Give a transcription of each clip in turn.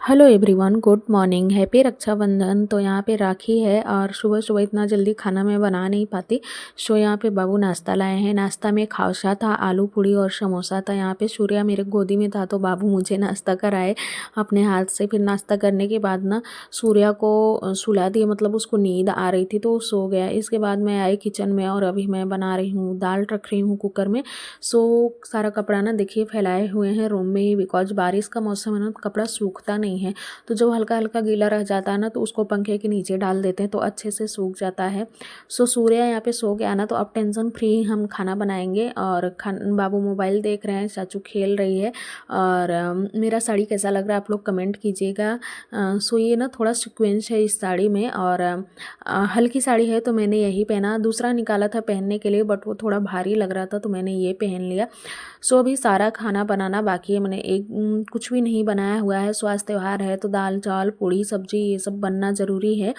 Hello everyone, good morning. Happy Rakshabandhan. तो यहाँ पे राखी है और सुबह सुबह इतना जल्दी खाना मैं बना नहीं पाती। सो यहाँ पे बाबू नाश्ता लाए हैं। नाश्ता में खाउसा था, आलू पूड़ी और समोसा था। यहाँ पे सूर्या मेरे गोदी में था तो बाबू मुझे नाश्ता कराए अपने हाथ से। फिर नाश्ता करने के बाद ना सूर्या को सुला दिया, मतलब उसको नींद आ रही थी तो वो सो गया। इसके बाद मैं आई किचन में और अभी मैं बना रही हूँ, दाल रख रही हूँ कुकर में। सो सारा कपड़ा ना देखिए फैलाए हुए हैं रूम में ही, बिकॉज बारिश का मौसम है ना, कपड़ा सूखता नहीं है। तो जो हल्का हल्का गीला रह जाता है ना तो उसको पंखे के नीचे डाल देते हैं तो अच्छे से सूख जाता है। सो सूर्या यहाँ पे सो गया ना तो अब टेंशन फ्री हम खाना बनाएंगे। और बाबू मोबाइल देख रहे हैं, चाचू खेल रही है। और मेरा साड़ी कैसा लग रहा है आप लोग कमेंट कीजिएगा। सो ये ना थोड़ा सीक्वेंस है इस साड़ी में और हल्की साड़ी है तो मैंने यही पहना। दूसरा निकाला था पहनने के लिए बट वो थोड़ा भारी लग रहा था तो मैंने ये पहन लिया। सो अभी सारा खाना बनाना बाकी है। मैंने कुछ भी नहीं बनाया हुआ है। सो आज त्यौहार है तो दाल चावल पूड़ी सब्जी ये सब बनना ज़रूरी है।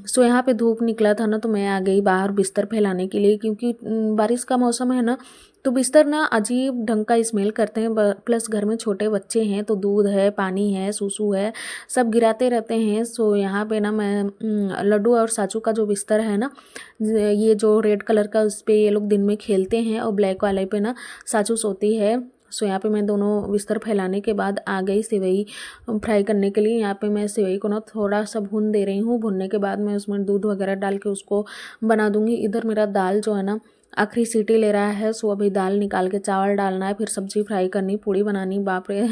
सो यहाँ पे धूप निकला था ना तो मैं आ गई बाहर बिस्तर फैलाने के लिए, क्योंकि बारिश का मौसम है ना तो बिस्तर ना अजीब ढंग का स्मेल करते हैं। प्लस घर में छोटे बच्चे हैं तो दूध है, पानी है, सूसू है, सब गिराते रहते हैं। सो यहाँ पे ना मैं लड्डू और साचू का जो बिस्तर है ना, ये जो रेड कलर का, उस पर ये लोग दिन में खेलते हैं और ब्लैक वाले पे ना साचू सोती है। सो यहाँ पे मैं दोनों बिस्तर फैलाने के बाद आ गई सेवई फ्राई करने के लिए। यहाँ पे मैं सेवई को ना थोड़ा सा भून दे रही हूँ। भुनने के बाद मैं उसमें दूध वगैरह डाल के उसको बना दूँगी। इधर मेरा दाल जो है ना आखिरी सीटी ले रहा है। सो अभी दाल निकाल के चावल डालना है, फिर सब्जी फ्राई करनी, पूड़ी बनानी। बाप रे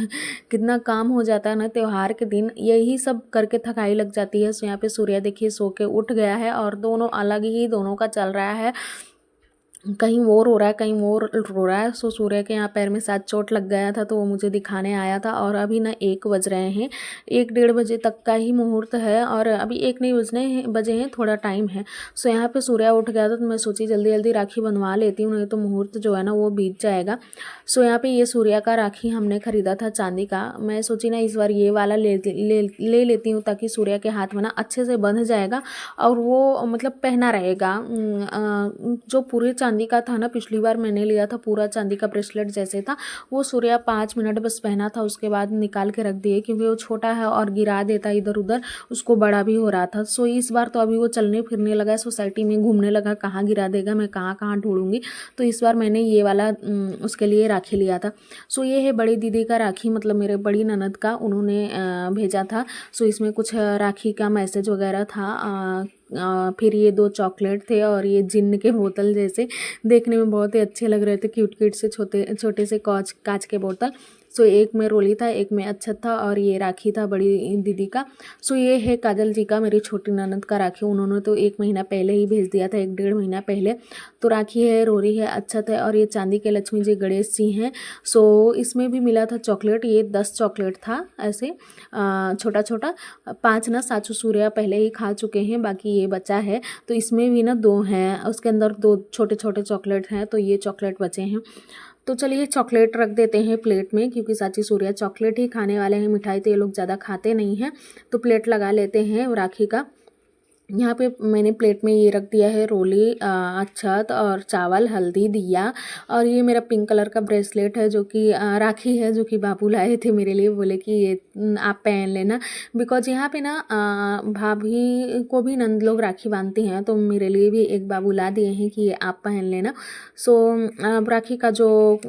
कितना काम हो जाता है ना त्योहार के दिन, यही सब करके थकाई लग जाती है। सो यहाँ पे सूर्या देखिए सो के उठ गया है और दोनों अलग ही दोनों का चल रहा है। कहीं वो रो रहा है, कहीं वो रो रहा है। सो सूर्य के यहाँ पैर में शायद चोट लग गया था तो वो मुझे दिखाने आया था। और अभी ना 1 बज रहे हैं, 1 डेढ़ बजे तक का ही मुहूर्त है और अभी 1 नहीं बजे हैं, थोड़ा टाइम है। सो यहाँ पे सूर्य उठ गया था तो मैं सोची जल्दी जल्दी राखी बनवा लेती हूँ, नहीं तो मुहूर्त जो है ना वो बीत जाएगा। सो यहाँ पे ये सूर्य का राखी हमने खरीदा था चांदी का। मैं सोची ना इस बार ये वाला ले लेती हूँ ताकि सूर्य के हाथ में ना अच्छे से बंध जाएगा और वो मतलब पहना रहेगा। जो पूरे चांदी का था ना, पिछली बार मैंने लिया था पूरा चांदी का ब्रेसलेट जैसे था, वो सूर्या 5 मिनट बस पहना था, उसके बाद निकाल के रख दिए क्योंकि वो छोटा है और गिरा देता इधर उधर, उसको बड़ा भी हो रहा था। सो इस बार तो अभी वो चलने फिरने लगा, सोसाइटी में घूमने लगा, कहाँ गिरा देगा, मैं कहाँ कहाँ ढूंढूंगी। तो इस बार मैंने ये वाला उसके लिए राखी लिया था। सो ये है बड़ी दीदी का राखी, मतलब मेरे बड़ी ननद का, उन्होंने भेजा था। सो इसमें कुछ राखी का मैसेज वगैरह था। फिर ये 2 चॉकलेट थे और ये जिन्न के बोतल जैसे देखने में बहुत ही अच्छे लग रहे थे, क्यूट क्यूट से छोटे छोटे से कांच के बोतल। सो एक में रोली था, एक में अच्छत था और ये राखी था बड़ी दीदी का। सो ये है काजल जी का, मेरी छोटी ननद का राखी। उन्होंने तो 1 महीना पहले ही भेज दिया था, 1 डेढ़ महीना पहले। तो राखी है, रोरी है, अच्छत है और ये चांदी के लक्ष्मी जी गणेश जी हैं। सो इसमें भी मिला था चॉकलेट, ये 10 चॉकलेट था ऐसे छोटा छोटा। 5 ना साचू सूर्या पहले ही खा चुके हैं, बाकी ये बचा है। तो इसमें भी ना 2 हैं, उसके अंदर 2 छोटे छोटे चॉकलेट हैं, तो ये चॉकलेट बचे हैं। तो चलिए चॉकलेट रख देते हैं प्लेट में, क्योंकि साची सूर्या चॉकलेट ही खाने वाले हैं, मिठाई तो ये लोग ज़्यादा खाते नहीं हैं। तो प्लेट लगा लेते हैं राखी का। यहाँ पे मैंने प्लेट में ये रख दिया है रोली, अक्षत और चावल, हल्दी, दिया। और ये मेरा पिंक कलर का ब्रेसलेट है जो कि राखी है, जो कि बाबू लाए थे मेरे लिए, बोले कि ये आप पहन लेना। बिकॉज यहाँ पे ना भाभी को भी नंद लोग राखी बांधती हैं तो मेरे लिए भी एक बाबू ला दिए हैं कि ये आप पहन लेना। सो राखी का जो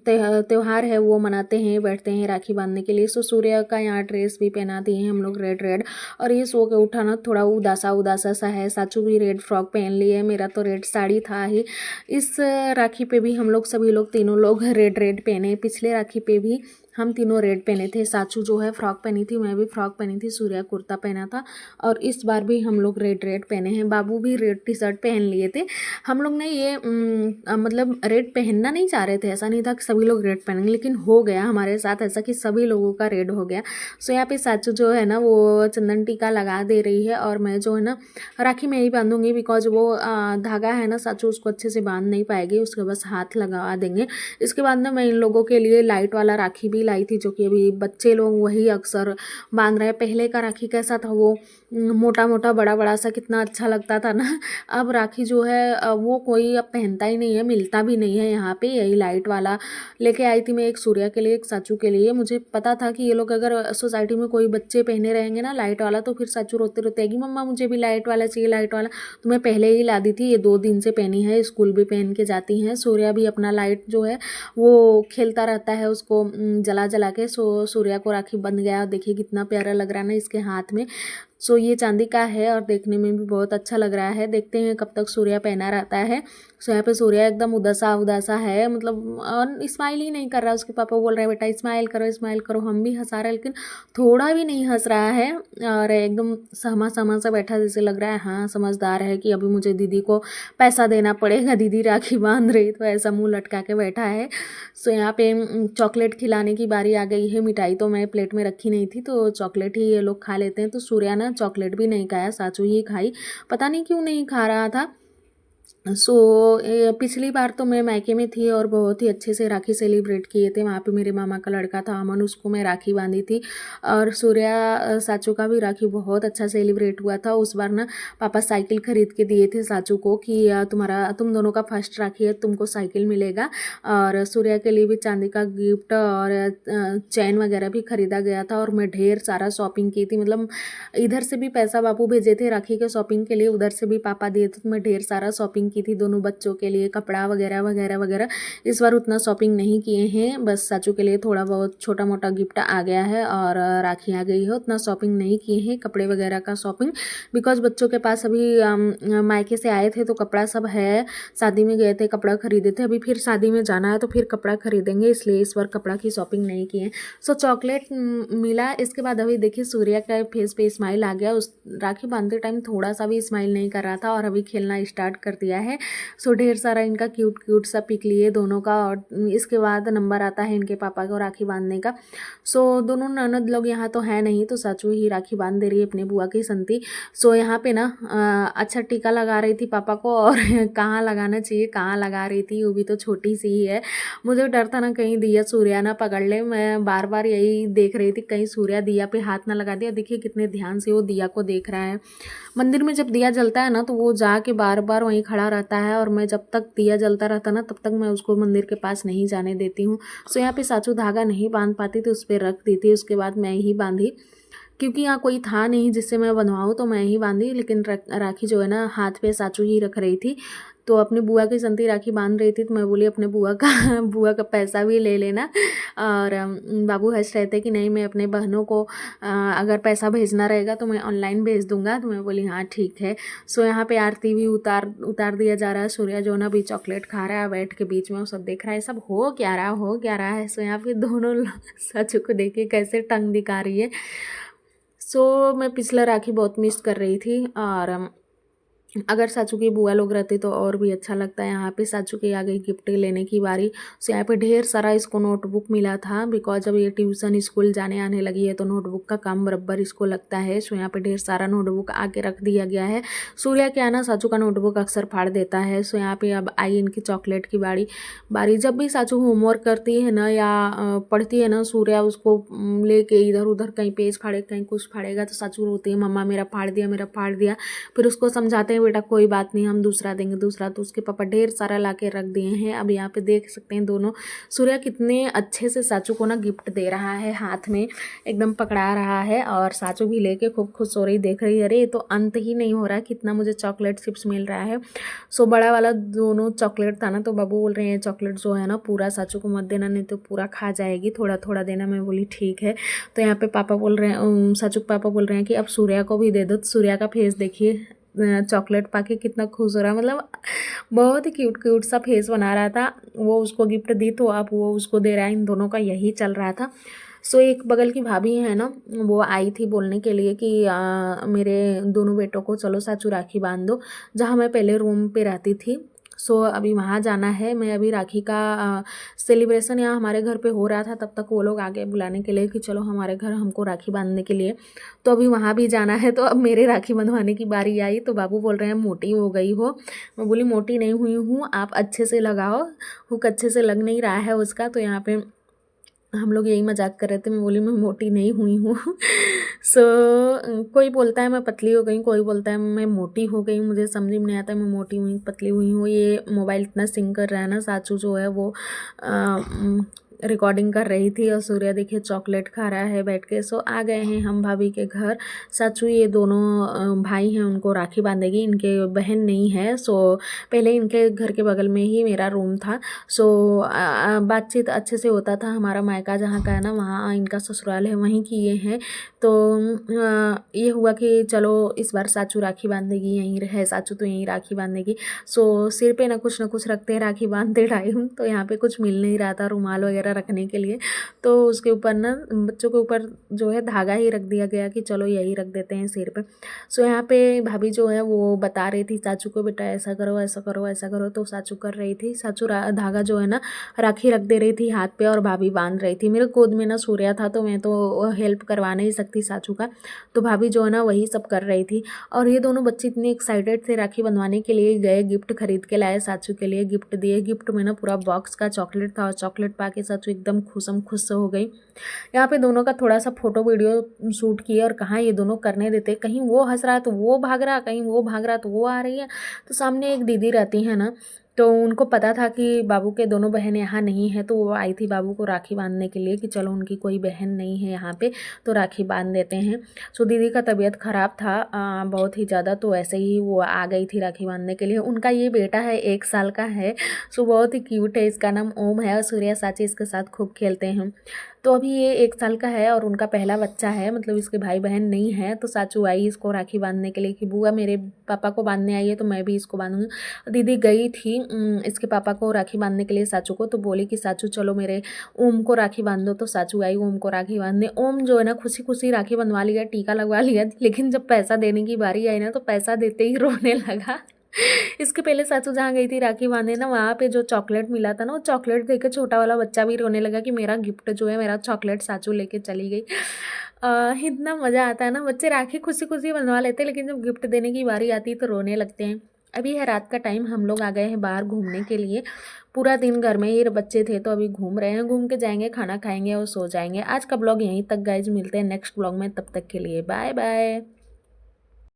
त्योहार है वो मनाते हैं, बैठते हैं राखी बांधने के लिए। सो सूर्य का यहाँ ड्रेस भी पहना दिए हैं हम लोग रेड रेड। और ये सो के उठा ना थोड़ा उदासा उदासा सा है। साचू भी रेड फ्रॉक पहन ली है, मेरा तो रेड साड़ी था ही। इस राखी पे भी हम लोग सभी लोग तीनों लोग रेड रेड पहने। पिछले राखी पे भी हम तीनों रेड पहने थे। साचू जो है फ्रॉक पहनी थी, मैं भी फ्रॉक पहनी थी, सूर्या कुर्ता पहना था। और इस बार भी हम लोग रेड रेड पहने हैं। बाबू भी रेड टी शर्ट पहन लिए थे। हम लोग ने ये मतलब रेड पहनना नहीं चाह रहे थे, ऐसा नहीं था कि सभी लोग रेड पहनेंगे, लेकिन हो गया हमारे साथ ऐसा कि सभी लोगों का रेड हो गया। सो यहाँ पे साचू जो है ना वो चंदन टीका लगा दे रही है और मैं जो है ना राखी में ही बांधूंगी, बिकॉज वो धागा है ना साचू उसको अच्छे से बांध नहीं पाएगी, उसके बस हाथ लगा देंगे। इसके बाद ना मैं इन लोगों के लिए लाइट वाला राखी भी लाई थी, जो कि अभी बच्चे लोग वही अक्सर बांध रहे हैं। पहले का राखी कैसा था, वो मोटा मोटा बड़ा बड़ा सा कितना अच्छा लगता था ना। अब राखी जो है वो कोई अब पहनता ही नहीं है, मिलता भी नहीं है यहाँ पे। यही लाइट वाला लेके आई थी मैं, एक सूर्या के लिए, एक साचू के लिए। मुझे पता था कि ये लोग अगर सोसाइटी में कोई बच्चे पहने रहेंगे ना लाइट वाला, तो फिर साचू रोते रोते आएगी, मम्मा मुझे भी लाइट वाला चाहिए, लाइट वाला। तो मैं पहले ही ला दी थी। ये 2 दिन से पहनी है, स्कूल भी पहन के जाती हैं। सूर्या भी अपना लाइट जो है वो खेलता रहता है, उसको जला जला के। सो सूर्या को राखी बंध गया। देखिए कितना प्यारा लग रहा है ना इसके हाथ में। सो ये चांदी का है और देखने में भी बहुत अच्छा लग रहा है। देखते हैं कब तक सूर्या पहना रहता है। सो यहाँ पे सूर्या एकदम उदासा उदासा है, मतलब स्माइल ही नहीं कर रहा। उसके पापा बोल रहे हैं बेटा स्माइल करो स्माइल करो, हम भी हंसा रहे हैं, लेकिन थोड़ा भी नहीं हंस रहा है और एकदम सहमा सहमा सा बैठा जैसे लग रहा है। हाँ समझदार है कि अभी मुझे दीदी को पैसा देना पड़ेगा, दीदी राखी बांध रही, तो ऐसा मुंह लटका के बैठा है। सो यहाँ पे चॉकलेट खिलाने की बारी आ गई है। मिठाई तो मैं प्लेट में रखी नहीं थी, तो चॉकलेट ही ये लोग खा लेते हैं। तो सूर्या ना चॉकलेट भी नहीं खाया, साचू ही खाई। पता नहीं क्यों नहीं खा रहा था। सो पिछली बार तो मैं मायके में थी और बहुत ही अच्छे से राखी सेलिब्रेट किए थे। वहाँ पे मेरे मामा का लड़का था अमन, उसको मैं राखी बांधी थी। और सूर्या साचू का भी राखी बहुत अच्छा सेलिब्रेट हुआ था। उस बार ना पापा साइकिल खरीद के दिए थे साचू को कि तुम दोनों का फर्स्ट राखी है, तुमको साइकिल मिलेगा। और सूर्या के लिए भी चांदी का गिफ्ट और चैन वगैरह भी खरीदा गया था। और मैं ढेर सारा शॉपिंग की थी, मतलब इधर से भी पैसा बापू भेजे थे राखी के शॉपिंग के लिए, उधर से भी पापा दिए थे। तो मैं ढेर सारा शॉपिंग की थी दोनों बच्चों के लिए, कपड़ा वगैरह वगैरह वगैरह। इस बार उतना शॉपिंग नहीं किए हैं, बस साचू के लिए थोड़ा बहुत छोटा मोटा गिफ्ट आ गया है और राखी आ गई है। उतना शॉपिंग नहीं किए हैं कपड़े वगैरह का शॉपिंग, बिकॉज बच्चों के पास अभी मायके से आए थे तो कपड़ा सब है। शादी में गए थे कपड़ा खरीदे थे, अभी फिर शादी में जाना है तो फिर कपड़ा खरीदेंगे, इसलिए इस बार कपड़ा की शॉपिंग नहीं की है। सो चॉकलेट मिला। इसके बाद अभी देखिए सूर्या का फेस पे स्माइल आ गया। उस राखी बांधते टाइम थोड़ा सा भी स्माइल नहीं कर रहा था और अभी खेलना स्टार्ट कर दिया है। सो ढेर सारा इनका क्यूट क्यूट सा पिक लिए दोनों का। और इसके बाद नंबर आता है इनके पापा को राखी बांधने का। सो दोनों ननद लोग यहाँ तो है नहीं, तो साचू ही राखी बांध दे रही है अपने बुआ की संती। सो यहाँ पे ना अच्छा टीका लगा रही थी पापा को, और कहाँ लगाना चाहिए कहाँ लगा रही थी, वो भी तो छोटी सी ही है। मुझे डर था ना कहीं दिया सूर्या ना पकड़ ले। मैं बार बार यही देख रही थी कहीं सूर्या दिया पे हाथ ना लगा दिया। देखिए कितने ध्यान से वो दिया को देख रहा है। मंदिर में जब दिया जलता है ना तो वो जाके बार बार वहीं खड़ा रहता है, और मैं जब तक दिया जलता रहता ना तब तक मैं उसको मंदिर के पास नहीं जाने देती हूँ। सो यहाँ पे साचू धागा नहीं बांध पाती तो उस पर रख दी थी। उसके बाद मैं ही बांधी, क्योंकि यहाँ कोई था नहीं जिससे मैं बंधवाऊँ, तो मैं ही बांधी। लेकिन राखी जो है ना हाथ पे साचू ही रख रही थी। तो अपनी बुआ की संती राखी बांध रही थी, तो मैं बोली अपने बुआ का बुआ का पैसा भी ले लेना। और बाबू हंस रहे थे कि नहीं मैं अपने बहनों को अगर पैसा भेजना रहेगा तो मैं ऑनलाइन भेज दूंगा। तो मैं बोली हाँ ठीक है। सो यहाँ पे आरती भी उतार दिया जा रहा है। सूर्या जो ना भी चॉकलेट खा रहा है बैठ के बीच में, वो सब देख रहा है सब हो क्या रहा है। सो यहाँ पे दोनों सच को देख के कैसे टंग दिखा रही है। सो मैं पिछला राखी बहुत मिस कर रही थी, और अगर साचू की बुआ लोग रहते तो और भी अच्छा लगता है। यहाँ पे साचू की आ गई गिफ्ट लेने की बारी। सो यहाँ पे ढेर सारा इसको नोटबुक मिला था, बिकॉज अब ये ट्यूशन स्कूल जाने आने लगी है तो नोटबुक का काम बराबर इसको लगता है। सो यहाँ पे ढेर सारा नोटबुक आके रख दिया गया है। सूर्या क्या ना साचू का नोटबुक अक्सर फाड़ देता है। सो यहाँ पे अब आई इनकी चॉकलेट की बारी। जब भी साचू होमवर्क करती है ना या पढ़ती है ना, सूर्या उसको लेके इधर उधर कहीं पेज फाड़े कहीं कुछ फाड़ेगा तो साचू रोती है मम्मा मेरा फाड़ दिया। फिर उसको समझाते हैं बेटा कोई बात नहीं हम दूसरा देंगे दूसरा। तो उसके पापा ढेर सारा ला के रख दिए हैं। अब यहाँ पे देख सकते हैं दोनों सूर्या कितने अच्छे से साचू को ना गिफ्ट दे रहा है, हाथ में एकदम पकड़ा रहा है। और साचू भी लेके खूब खुश हो रही, देख रही अरे ये तो अंत ही नहीं हो रहा है, कितना मुझे चॉकलेट चिप्स मिल रहा है। सो बड़ा वाला दोनों चॉकलेट था ना, तो बाबू बोल रहे हैं चॉकलेट जो है ना पूरा साचू को मत देना नहीं तो पूरा खा जाएगी, थोड़ा थोड़ा देना। मैं बोली ठीक है। तो यहाँ पे पापा बोल रहे हैं साचू पापा बोल रहे हैं कि अब सूर्या को भी दे दो। तो सूर्या का फेस देखिए चॉकलेट पाके कितना खुश हो रहा है, मतलब बहुत ही क्यूट क्यूट सा फेस बना रहा था। वो उसको गिफ्ट दी तो अब वो उसको दे रहा है, इन दोनों का यही चल रहा था। सो एक बगल की भाभी है ना, वो आई थी बोलने के लिए कि मेरे दोनों बेटों को चलो साचू राखी बांध दो, जहाँ मैं पहले रूम पे रहती थी। सो अभी वहाँ जाना है। मैं अभी राखी का सेलिब्रेशन यहाँ हमारे घर पे हो रहा था, तब तक वो लोग आगे बुलाने के लिए कि चलो हमारे घर हमको राखी बांधने के लिए। तो अभी वहाँ भी जाना है। तो अब मेरे राखी बंधवाने की बारी आई, तो बाबू बोल रहे हैं मोटी हो गई हो। मैं बोली मोटी नहीं हुई हूँ, आप अच्छे से लगाओ, हुक अच्छे से लग नहीं रहा है उसका। तो यहाँ पे हम लोग यही मजाक कर रहे थे, मैं बोली मैं मोटी नहीं हुई हूँ। सो कोई बोलता है मैं पतली हो गई, कोई बोलता है मैं मोटी हो गई, मुझे समझ में नहीं आता मैं मोटी हुई पतली हुई हूँ। ये मोबाइल इतना सिंग कर रहा है ना, साचू जो है वो रिकॉर्डिंग कर रही थी और सूर्य देखिए चॉकलेट खा रहा है बैठ के। सो आ गए हैं हम भाभी के घर। साचू ये दोनों भाई हैं, उनको राखी बांधेगी, इनके बहन नहीं है। सो पहले इनके घर के बगल में ही मेरा रूम था। सो बातचीत अच्छे से होता था। हमारा मायका जहाँ का है ना, वहाँ इनका ससुराल है, वहीं की ये हैं। तो ये हुआ कि चलो इस बार साचू राखी बांधेगी, यहीं है साचू तो यहीं राखी बांधेगी। सो सिर पे ना कुछ रखते हैं राखी बांधते टाइम, तो यहाँ पे कुछ मिल नहीं रहा था रुमाल वगैरह रखने के लिए, तो उसके ऊपर ना बच्चों के ऊपर जो है धागा ही रख दिया गया कि चलो यही रख देते हैं सिर पे। सो यहाँ पे भाभी जो है वो बता रही थी साचू को, बेटा ऐसा करो ऐसा करो ऐसा करो, तो साचू कर रही थी। साचू धागा जो है ना राखी रख दे रही थी हाथ पे और भाभी बांध रही थी। मेरे गोद में ना सूर्या था, तो मैं तो हेल्प करवा नहीं सकती साचू का, तो भाभी जो है ना वही सब कर रही थी। और ये दोनों बच्चे इतने एक्साइटेड थे राखी बंधवाने के लिए, गए गिफ्ट खरीद के लाए साचू के लिए, गिफ्ट दिए। गिफ्ट में ना पूरा बॉक्स का चॉकलेट था और चॉकलेट पाके साचू एकदम खुश हो गई। यहाँ पे दोनों का थोड़ा सा फोटो वीडियो शूट किया, और कहाँ ये दोनों करने देते, कहीं वो हंस रहा तो वो भाग रहा, कहीं वो भाग रहा तो वो आ रही है। तो सामने एक दीदी रहती है ना, तो उनको पता था कि बाबू के दोनों बहन यहाँ नहीं है, तो वो आई थी बाबू को राखी बांधने के लिए कि चलो उनकी कोई बहन नहीं है यहाँ पे, तो राखी बांध देते हैं। सो दीदी का तबीयत ख़राब था बहुत ही ज़्यादा, तो ऐसे ही वो आ गई थी राखी बांधने के लिए। उनका ये बेटा है 1 साल का है। सो बहुत ही क्यूट है, इसका नाम ओम है और सूर्या साची इसके साथ खूब खेलते हैं। तो अभी ये 1 साल का है और उनका पहला बच्चा है, मतलब इसके भाई बहन नहीं है। तो साचू आई इसको राखी बांधने के लिए कि बुआ मेरे पापा को बांधने आई है, तो मैं भी इसको बांधूंगी। दीदी गई थी इसके पापा को राखी बांधने के लिए साचू को, तो बोली कि साचू चलो मेरे ओम को राखी बांध दो। तो साचू आई ओम को राखी बांधने। ओम जो है ना खुशी खुशी राखी बंधवा लिया, टीका लगवा लिया, लेकिन जब पैसा देने की बारी आई ना, तो पैसा देते ही रोने लगा। इसके पहले सासू जहाँ गई थी राखी बांधने ना, वहाँ पे जो चॉकलेट मिला था ना, वो चॉकलेट देकर छोटा वाला बच्चा भी रोने लगा कि मेरा गिफ्ट जो है, मेरा चॉकलेट साचू लेके चली गई। इतना मज़ा आता है ना, बच्चे राखी खुशी खुशी बनवा लेते हैं, लेकिन जब गिफ्ट देने की बारी आती है तो रोने लगते हैं। अभी है रात का टाइम, हम लोग आ गए हैं बाहर घूमने के लिए। पूरा दिन घर में ही बच्चे थे, तो अभी घूम रहे हैं, घूम के जाएंगे, खाना खाएंगे और सो जाएंगे। आज का ब्लॉग यहीं तक गाइज, मिलते हैं नेक्स्ट ब्लॉग में, तब तक के लिए बाय बाय।